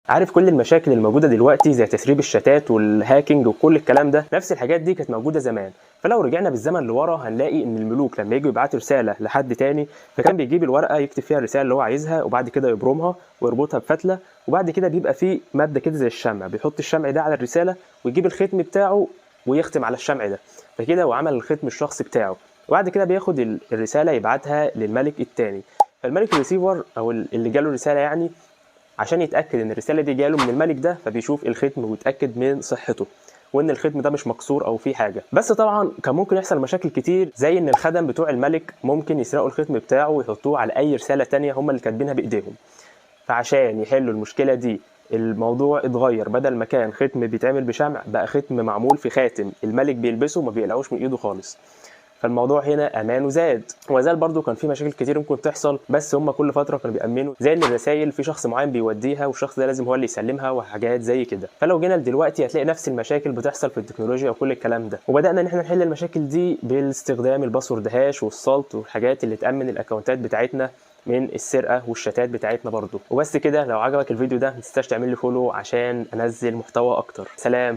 عارف كل المشاكل الموجوده دلوقتي زي تسريب الشتات والهاكينج وكل الكلام ده، نفس الحاجات دي كانت موجوده زمان. فلو رجعنا بالزمن لورا هنلاقي ان الملوك لما يجوا يبعتوا رساله لحد تاني، فكان بيجيب الورقه يكتب فيها الرساله اللي هو عايزها، وبعد كده يبرمها ويربطها بفتله، وبعد كده بيبقى فيه ماده كده زي الشمع، بيحط الشمع ده على الرساله ويجيب الختم بتاعه ويختم على الشمع ده، فكده هو عمل الختم الشخصي بتاعه. وبعد كده بياخد الرساله يبعتها للملك التاني. فالملك الريسيفر او اللي جاله الرساله يعني، عشان يتاكد ان الرساله دي جاله من الملك ده، فبيشوف الختم ويتاكد من صحته وان الختم ده مش مكسور او فيه حاجه. بس طبعا كان ممكن يحصل مشاكل كتير، زي ان الخدم بتوع الملك ممكن يسرقوا الختم بتاعه ويحطوه على اي رساله تانية هم اللي كاتبينها بايديهم. فعشان يحلوا المشكله دي، الموضوع اتغير، بدل ما كان ختم بيتعمل بشمع بقى ختم معمول في خاتم الملك بيلبسه ما بيقلعوش من ايده خالص. فالموضوع هنا امانه زاد. وزال برضو كان في مشاكل كتير ممكن تحصل، بس هم كل فتره كانوا بيامنوا، زي ان الرسائل في شخص معين بيوديها والشخص ده لازم هو اللي يسلمها وحاجات زي كده. فلو جينا لدلوقتي هتلاقي نفس المشاكل بتحصل في التكنولوجيا وكل الكلام ده، وبدانا ان احنا نحل المشاكل دي باستخدام الباسورد هاش والسالت والحاجات اللي تامن الاكونتات بتاعتنا من السرقه والشتات بتاعتنا برضو. وبس كده، لو عجبك الفيديو ده متنساش تعمل لي فولو عشان انزل محتوى اكتر. سلام.